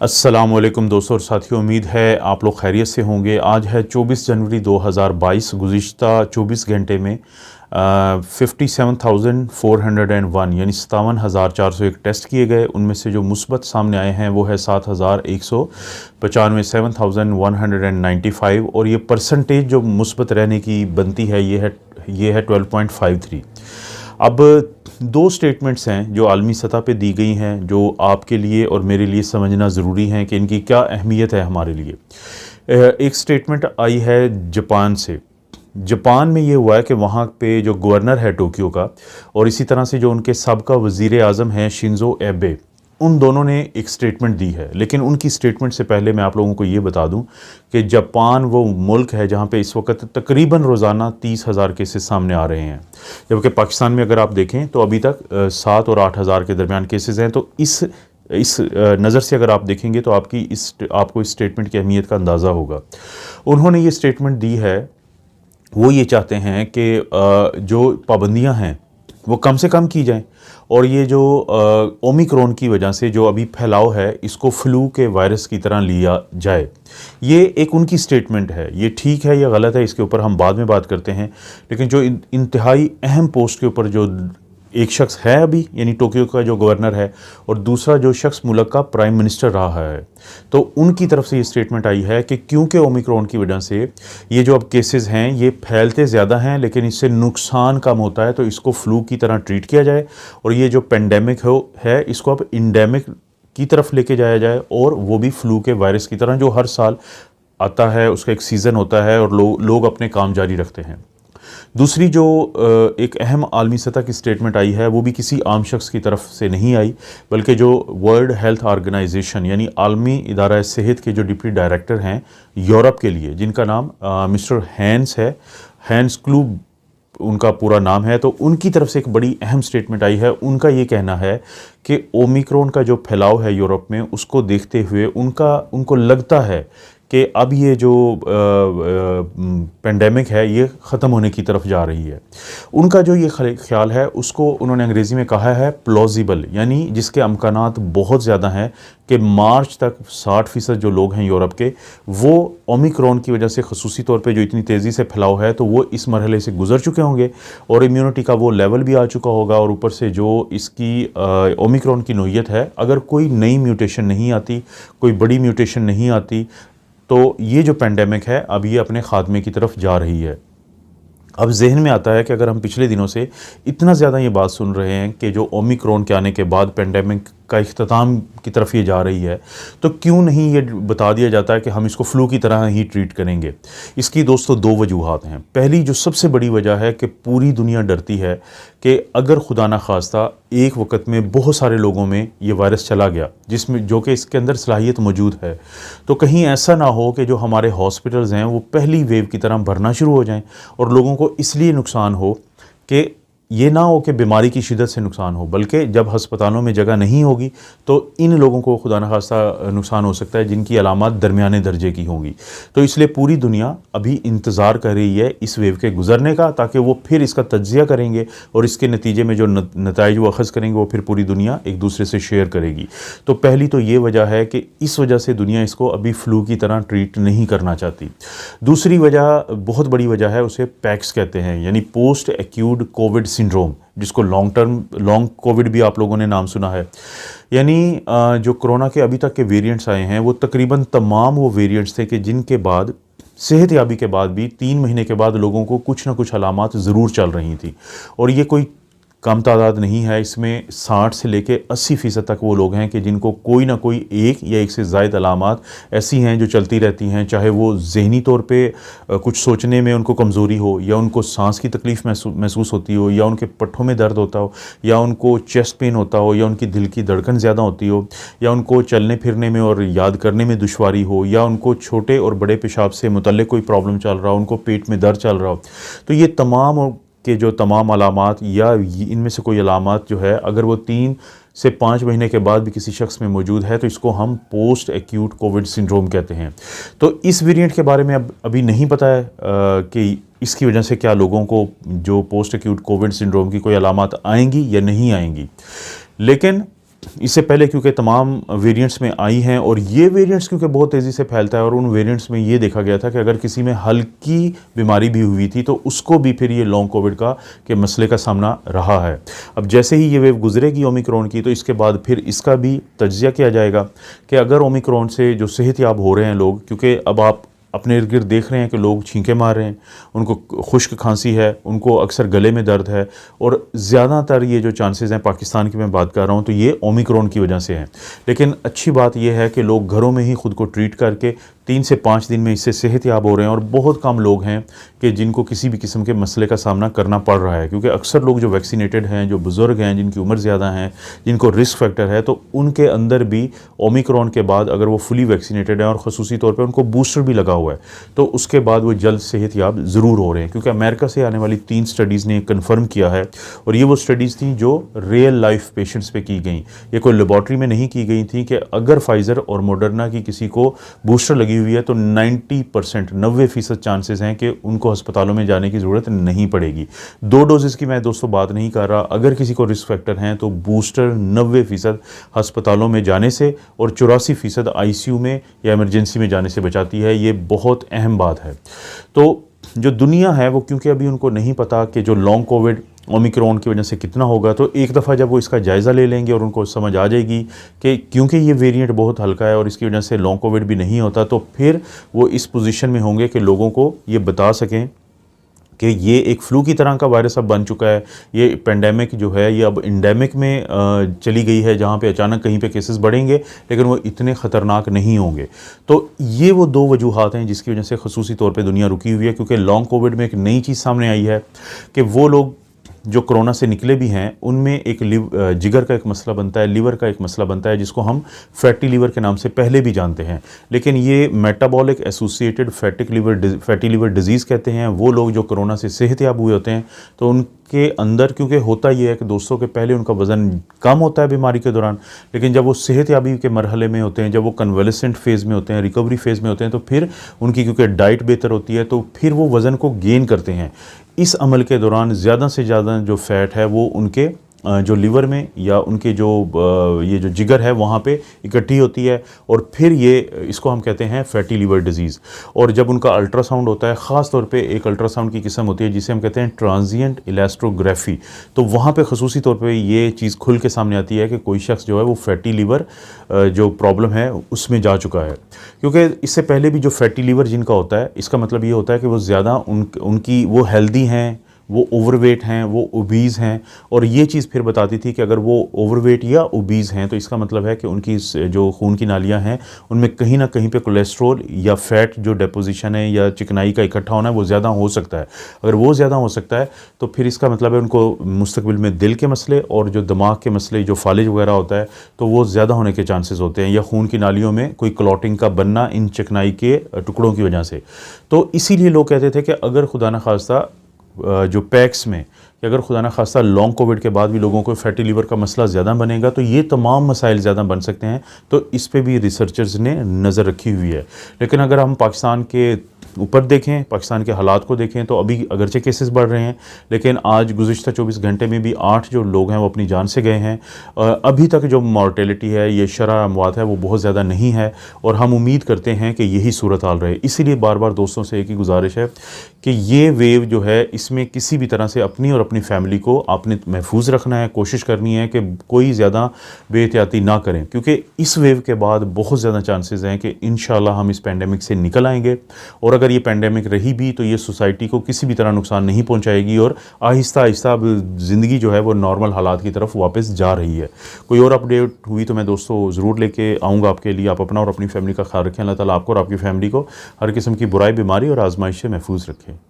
अस्सलामुअलैकुम दोस्तों और साथियों, उम्मीद है आप लोग खैरियत से होंगे। आज है 24 जनवरी 2022। गुज़िश्ता 24 घंटे में 57,401 यानी 57,401 टेस्ट किए गए। उनमें से जो मुस्बत सामने आए हैं वो है 7,195, 7,195, और ये परसेंटेज जो मुस्बत रहने की बनती है ये है 12.53। अब दो स्टेटमेंट्स हैं जो आलमी सतह पे दी गई हैं, जो आपके लिए और मेरे लिए समझना ज़रूरी है कि इनकी क्या अहमियत है हमारे लिए। एक स्टेटमेंट आई है जापान से। जापान में ये हुआ है कि वहाँ पे जो गवर्नर है टोक्यो का, और इसी तरह से जो उनके सबका वज़ीर आज़म है शिंजो एबे, उन दोनों ने एक स्टेटमेंट दी है। लेकिन उनकी स्टेटमेंट से पहले मैं आप लोगों को ये बता दूं कि जापान वो मुल्क है जहां पे इस वक्त तकरीबन रोज़ाना 30,000 केसेस सामने आ रहे हैं, जबकि पाकिस्तान में अगर आप देखें तो अभी तक 7 और 8,000 के दरमियान केसेस हैं। तो इस नज़र से अगर आप देखेंगे तो आपको इस स्टेटमेंट की अहमियत का अंदाज़ा होगा। उन्होंने ये स्टेटमेंट दी है, वो ये चाहते हैं कि जो पाबंदियाँ हैं वो कम से कम की जाएं, और ये जो ओमिक्रॉन की वजह से जो अभी फैलाव है इसको फ्लू के वायरस की तरह लिया जाए। ये एक उनकी स्टेटमेंट है। ये ठीक है या गलत है इसके ऊपर हम बाद में बात करते हैं। लेकिन जो इंतहाई अहम पोस्ट के ऊपर जो एक शख्स है अभी, यानी टोक्यो का जो गवर्नर है, और दूसरा जो शख्स मुल्क का प्राइम मिनिस्टर रहा है, तो उनकी तरफ से ये स्टेटमेंट आई है कि क्योंकि ओमिक्रॉन की वजह से ये जो अब केसेस हैं ये फैलते ज़्यादा हैं लेकिन इससे नुकसान कम होता है, तो इसको फ्लू की तरह ट्रीट किया जाए, और ये जो पेंडेमिक है इसको अब इंडेमिक की तरफ लेके जाया जाए, और वो भी फ्लू के वायरस की तरह जो हर साल आता है, उसका एक सीज़न होता है और लोग अपने काम जारी रखते हैं। दूसरी जो एक अहम आलमी सतह की स्टेटमेंट आई है वो भी किसी आम शख्स की तरफ से नहीं आई, बल्कि जो वर्ल्ड हेल्थ ऑर्गेनाइजेशन यानी आलमी इदारा सेहत के जो डिप्टी डायरेक्टर हैं यूरोप के लिए, जिनका नाम मिस्टर हैंस है, हैंस क्लूब उनका पूरा नाम है, तो उनकी तरफ से एक बड़ी अहम स्टेटमेंट आई है। उनका ये कहना है कि ओमिक्रॉन का जो फैलाव है यूरोप में, उसको देखते हुए उनको लगता है कि अब ये जो पेंडेमिक है ये ख़त्म होने की तरफ जा रही है। उनका जो ये ख्याल है उसको उन्होंने अंग्रेज़ी में कहा है प्लॉजिबल, यानी जिसके अमकानात बहुत ज़्यादा हैं कि मार्च तक 60% जो लोग हैं यूरोप के, वो ओमिक्रॉन की वजह से ख़ुसूसी तौर पे जो इतनी तेज़ी से फैलाव है तो वो इस मरहले से गुजर चुके होंगे और इम्यूनिटी का वो लेवल भी आ चुका होगा। और ऊपर से जो इसकी ओमिक्रॉन की नोयत है, अगर कोई नई म्यूटेशन नहीं आती, कोई बड़ी म्यूटेशन नहीं आती, तो ये जो पेंडेमिक है अब ये अपने ख़ात्मे की तरफ जा रही है। अब जहन में आता है कि अगर हम पिछले दिनों से इतना ज़्यादा ये बात सुन रहे हैं कि जो ओमिक्रॉन के आने के बाद पेंडेमिक का इख्तिताम की तरफ ये जा रही है, तो क्यों नहीं ये बता दिया जाता है कि हम इसको फ्लू की तरह ही ट्रीट करेंगे। इसकी दोस्तों दो वजूहात हैं। पहली जो सबसे बड़ी वजह है कि पूरी दुनिया डरती है कि अगर खुदा न खास्ता एक वक्त में बहुत सारे लोगों में ये वायरस चला गया, जिसमें जो कि इसके अंदर सलाहियत मौजूद है, तो कहीं ऐसा ना हो कि जो हमारे हॉस्पिटल्स हैं वो पहली वेव की तरह भरना शुरू हो जाएं और लोगों को इसलिए नुकसान हो कि ये ना हो कि बीमारी की शिद्दत से नुकसान हो, बल्कि जब हस्पतालों में जगह नहीं होगी तो इन लोगों को खुदा न खास्ता नुकसान हो सकता है जिनकी अलामत दरमियाने दर्जे की होंगी। तो इसलिए पूरी दुनिया अभी इंतज़ार कर रही है इस वेव के गुजरने का, ताकि वो फिर इसका तज्ज़िया करेंगे और इसके नतीजे में जो नताइज वो अखज़ करेंगे वो फिर पूरी दुनिया एक दूसरे से शेयर करेगी। तो पहली तो ये वजह है कि इस वजह से दुनिया इसको अभी फ्लू की तरह ट्रीट नहीं करना चाहती। दूसरी वजह, बहुत बड़ी वजह है, उसे पैक्स कहते हैं, यानी पोस्ट एक्यूट कोविड सिंड्रोम, जिसको लॉन्ग कोविड भी आप लोगों ने नाम सुना है। यानी जो कोरोना के अभी तक के वेरिएंट्स आए हैं वो तकरीबन तमाम वो वेरिएंट्स थे कि जिनके बाद सेहतयाबी के बाद भी 3 महीने के बाद लोगों को कुछ ना कुछ अलामात ज़रूर चल रही थी। और ये कोई कम तादाद नहीं है, इसमें 60 से लेके 80% तक वो लोग हैं कि जिनको कोई ना कोई एक या एक से ज़ायद अलामात ऐसी हैं जो चलती रहती हैं, चाहे वो ज़हनी तौर पे कुछ सोचने में उनको कमज़ोरी हो, या उनको सांस की तकलीफ़ महसूस होती हो, या उनके पट्ठों में दर्द होता हो, या उनको चेस्ट पेन होता हो, या उनकी दिल की धड़कन ज़्यादा होती हो, या उनको चलने फिरने में और याद करने में दुश्वारी हो, या उनको छोटे और बड़े पेशाब से मुतल्लिक़ कोई प्रॉब्लम चल रहा हो, उनको पेट में दर्द चल रहा हो। तो ये तमाम के जो तमाम अलामात या इनमें से कोई अलामात जो है, अगर वो 3 से 5 महीने के बाद भी किसी शख्स में मौजूद है तो इसको हम पोस्ट एक्यूट कोविड सिंड्रोम कहते हैं। तो इस वेरिएंट के बारे में अभी नहीं पता है कि इसकी वजह से क्या लोगों को जो पोस्ट एक्यूट कोविड सिंड्रोम की कोई अलामात आएंगी या नहीं आएंगी। लेकिन इससे पहले क्योंकि तमाम वेरिएंट्स में आई हैं और ये वेरिएंट्स क्योंकि बहुत तेज़ी से फैलता है और उन वेरिएंट्स में ये देखा गया था कि अगर किसी में हल्की बीमारी भी हुई थी तो उसको भी फिर ये लॉन्ग कोविड के मसले का सामना रहा है। अब जैसे ही ये वेव गुजरेगी ओमिक्रॉन की तो इसके बाद फिर इसका भी तज्जिया किया जाएगा कि अगर ओमिक्रॉन से जो सेहतयाब हो रहे हैं लोग, क्योंकि अब आप अपने इर्द गिर्द देख रहे हैं कि लोग छींके मार रहे हैं, उनको खुश्क खांसी है, उनको अक्सर गले में दर्द है और ज़्यादातर ये जो चांसेस हैं पाकिस्तान की मैं बात कर रहा हूँ तो ये ओमिक्रॉन की वजह से हैं। लेकिन अच्छी बात यह है कि लोग घरों में ही ख़ुद को ट्रीट करके 3 से 5 दिन में इससे सेहतयाब हो रहे हैं और बहुत कम लोग हैं कि जिनको किसी भी किस्म के मसले का सामना करना पड़ रहा है, क्योंकि अक्सर लोग जो वैक्सीनेटेड हैं, जो बुज़ुर्ग हैं, जिनकी उम्र ज़्यादा है, जिनको रिस्क फैक्टर है, तो उनके अंदर भी ओमिक्रॉन के बाद अगर वो फुली वैक्सीनेटेड हैं और ख़ुसूसी तौर पर उनको बूस्टर भी लगा हुआ है तो उसके बाद वो जल्द सेहतयाब ज़रूर हो रहे हैं। क्योंकि अमेरिका से आने वाली 3 स्टडीज़ ने कन्फर्म किया है और ये वो स्टडीज़ थी जो रियल लाइफ पेशेंट्स पे की गई, ये कोई लेबॉर्ट्री में नहीं की गई थी कि अगर फाइज़र और मॉडर्ना की किसी को बूस्टर लगी हुई है तो 90% 90% चांसेस हैं कि उनको अस्पतालों में जाने की ज़रूरत नहीं पड़ेगी। 2 डोजेज़ की मैं दोस्तों बात नहीं कर रहा, अगर किसी को रिस्क फैक्टर हैं तो बूस्टर 90% अस्पतालों में जाने से और 84% ICU में या इमरजेंसी में जाने से बचाती है। ये बहुत अहम बात है। तो जो दुनिया है वो क्योंकि अभी उनको नहीं पता कि जो लॉन्ग कोविड ओमिक्रॉन की वजह से कितना होगा, तो एक दफ़ा जब वो इसका जायज़ा ले लेंगे और उनको समझ आ जाएगी कि क्योंकि ये वेरिएंट बहुत हल्का है और इसकी वजह से लॉन्ग कोविड भी नहीं होता, तो फिर वो इस पोजीशन में होंगे कि लोगों को ये बता सकें कि ये एक फ्लू की तरह का वायरस अब बन चुका है, ये पेंडेमिक जो है ये अब इंडेमिक में चली गई है, जहाँ पे अचानक कहीं पे केसेस बढ़ेंगे लेकिन वो इतने ख़तरनाक नहीं होंगे। तो ये वो 2 वजूहात हैं जिसकी वजह से ख़ुसूसी तौर पे दुनिया रुकी हुई है, क्योंकि लॉन्ग कोविड में एक नई चीज़ सामने आई है कि वो लोग जो कोरोना से निकले भी हैं उनमें एक जिगर का एक मसला बनता है, लीवर का एक मसला बनता है, जिसको हम फैटी लीवर के नाम से पहले भी जानते हैं। लेकिन ये metabolic associated fatty liver disease कहते हैं। वो लोग जो कोरोना से सेहतयाब हुए होते हैं तो उनके अंदर, क्योंकि होता ये है कि दोस्तों के पहले उनका वज़न कम होता है बीमारी के दौरान, लेकिन जब वो सेहतयाबी के मरहले में होते हैं, जब वो कन्वलेसेंट फेज़ में होते हैं, रिकवरी फेज़ में होते हैं, तो फिर उनकी क्योंकि डाइट बेहतर होती है तो फिर वो वज़न को गेन करते हैं। इस अमल के दौरान ज़्यादा से ज़्यादा जो फ़ैट है वो उनके जो लीवर में या उनके जो ये जो जिगर है वहाँ पे इकट्ठी होती है और फिर ये इसको हम कहते हैं फैटी लीवर डिजीज़। और जब उनका अल्ट्रासाउंड होता है, ख़ास तौर पे एक अल्ट्रासाउंड की किस्म होती है जिसे हम कहते हैं ट्रांजिएंट इलास्ट्रोग्राफी, तो वहाँ पे ख़ुसूसी तौर पे ये चीज़ खुल के सामने आती है कि कोई शख्स जो है वो फैटी लीवर जो प्रॉब्लम है उसमें जा चुका है। क्योंकि इससे पहले भी जो फैटी लीवर जिनका होता है, इसका मतलब ये होता है कि वो ज़्यादा उनकी वो हेल्दी हैं, वो ओवरवेट हैं, वो ओबीज़ हैं। और ये चीज़ फिर बताती थी कि अगर वो ओवरवेट या ओबीज़ हैं तो इसका मतलब है कि उनकी जो खून की नालियाँ हैं उनमें कहीं ना कहीं पे कोलेस्ट्रॉल या फ़ैट जो डिपोजिशन है या चिकनाई का इकट्ठा होना है वो ज़्यादा हो सकता है। अगर वो ज़्यादा हो सकता है तो फिर इसका मतलब है उनको मुस्तकबिल में दिल के मसले और जो दिमाग के मसले, जो फालिज वगैरह होता है, तो वो ज़्यादा होने के चांसेस होते हैं, या खून की नालियों में कोई क्लॉटिंग का बनना इन चिकनाई के टुकड़ों की वजह से। तो इसीलिए लोग कहते थे कि अगर खुदा न खास्ता जो पैक्स में कि अगर खुदा न खास्ता लॉन्ग कोविड के बाद भी लोगों को फैटी लीवर का मसला ज़्यादा बनेगा तो ये तमाम मसाइल ज़्यादा बन सकते हैं। तो इस पे भी रिसर्चर्स ने नज़र रखी हुई है। लेकिन अगर हम पाकिस्तान के ऊपर देखें, पाकिस्तान के हालात को देखें, तो अभी अगरचे केसेस बढ़ रहे हैं, लेकिन आज गुज़िश्ता 24 घंटे में भी 8 जो लोग हैं वो अपनी जान से गए हैं। अभी तक जो मॉर्टेलिटी है, ये शरह अमवात है, वो बहुत ज़्यादा नहीं है और हम उम्मीद करते हैं कि यही सूरत हाल रहे। इसीलिए बार बार दोस्तों से एक ही गुजारिश है कि ये वेव जो है इसमें किसी भी तरह से अपनी और अपनी फैमिली को आपने महफूज रखना है, कोशिश करनी है कि कोई ज़्यादा बेहतियाती ना करें, क्योंकि इस वेव के बाद बहुत ज़्यादा चांसेस हैं कि इंशाल्लाह हम इस पेंडेमिक से निकल आएंगे। और अगर ये पेंडेमिक रही भी तो ये सोसाइटी को किसी भी तरह नुकसान नहीं पहुंचाएगी और आहिस्ता आहिस्ता अब ज़िंदगी जो है वो नॉर्मल हालात की तरफ वापस जा रही है। कोई और अपडेट हुई तो मैं दोस्तों ज़रूर लेके आऊँगा आपके लिए। आप अपना और अपनी फैमिली का ख्याल रखें। अल्लाह ताला आपको और आपकी फैमिली को हर किस्म की बुराई, बीमारी और आजमाइश से महफूज रखें।